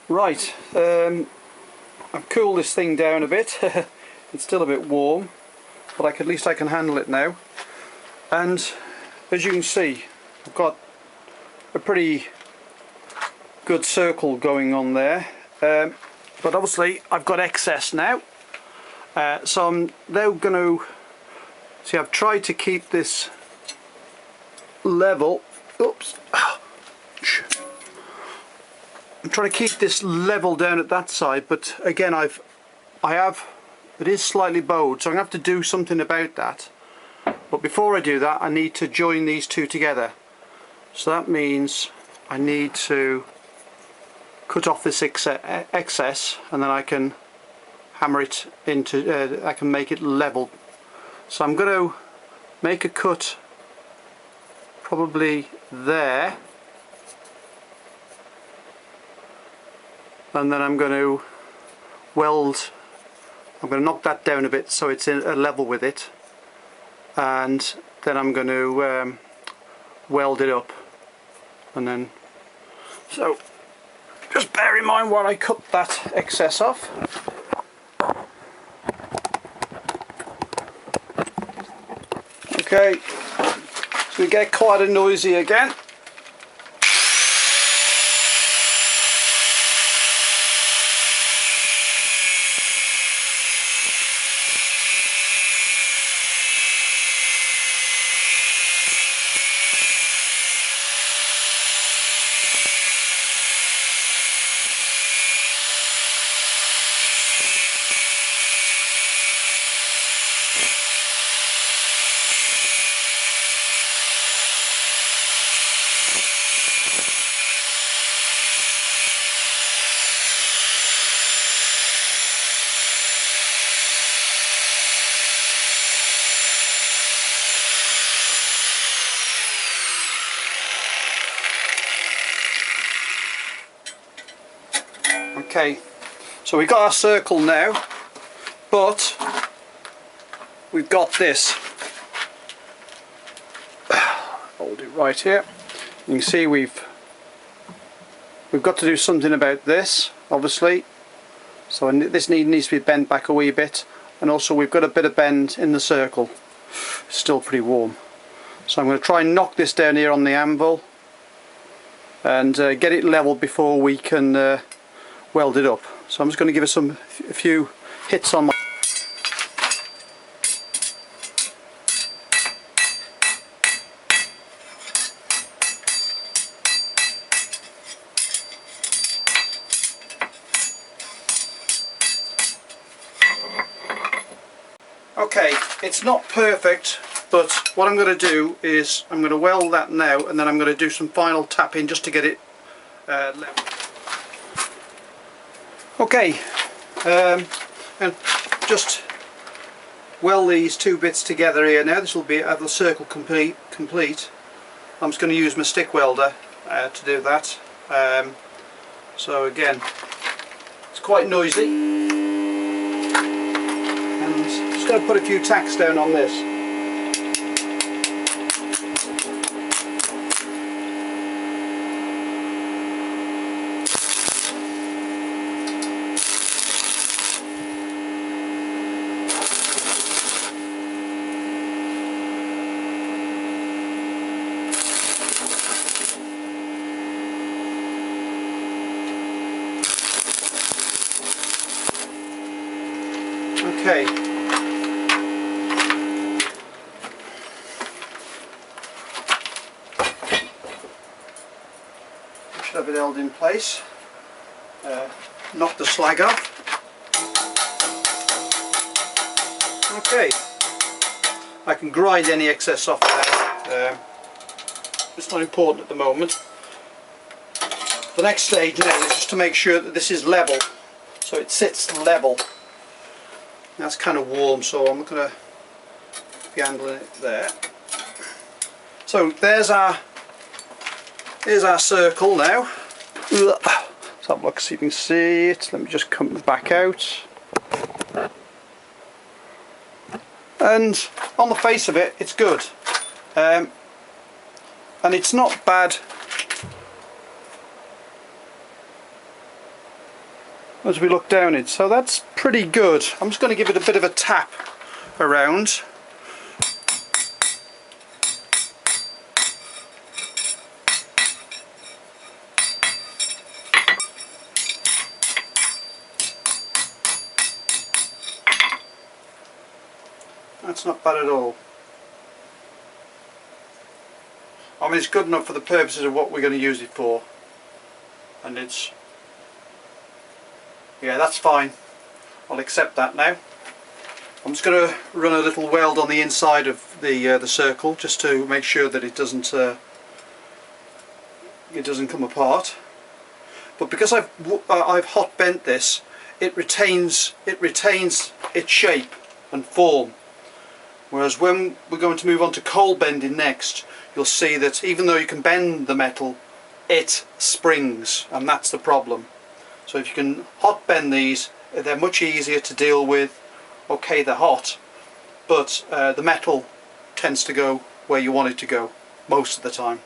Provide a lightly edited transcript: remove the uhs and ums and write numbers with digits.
Right, I've cooled this thing down a bit. It's still a bit warm, but at least I can handle it now. And as you can see, I've got a pretty good circle going on there, but obviously I've got excess now, so I'm now going to see, I've tried to keep this level. Oops. I'm trying to keep this level down at that side, but again it is slightly bowed, so I'm going to have to do something about that. But before I do that, I need to join these two together. So that means I need to cut off this excess, and then I can hammer it into, I can make it level. So I'm going to make a cut probably there, and then I'm going to weld. I'm going to knock that down a bit so it's in a level with it, and then I'm going to weld it up. And then, so just bear in mind while I cut that excess off. Okay, so we get quite a noisy again. Okay, so we've got our circle now, but we've got this. Hold it right here. You can see we've got to do something about this, obviously. So this needs to be bent back a wee bit, and also we've got a bit of bend in the circle. It's still pretty warm. So I'm going to try and knock this down here on the anvil and get it level before we can weld it up. So I'm just going to give it a few hits on my. Okay, it's not perfect, but what I'm going to do is I'm going to weld that now, and then I'm going to do some final tapping just to get it level. Okay, and just weld these two bits together here now. This will be the circle complete. I'm just going to use my stick welder to do that. So again, it's quite noisy, and just going to put a few tacks down on this. Okay. Should have it held in place. Knock the slag off. Okay. I can grind any excess off there. It's not important at the moment. The next stage now is just to make sure that this is level, so it sits level. That's kind of warm, so I'm going to be handling it there. So here's our circle now. Let's have a look, see if you can see it. Let me just come back out. And on the face of it, it's good. And it's not bad. as we look down it. So that's pretty good. I'm just going to give it a bit of a tap around. That's not bad at all. I mean, it's good enough for the purposes of what we're going to use it for, and it's, yeah, that's fine. I'll accept that now. I'm just going to run a little weld on the inside of the circle just to make sure that it doesn't come apart. But because I've hot bent this, it retains its shape and form. Whereas when we're going to move on to cold bending next, you'll see that even though you can bend the metal, it springs, and that's the problem. So if you can hot bend these, they're much easier to deal with. Okay, they're hot, but the metal tends to go where you want it to go most of the time.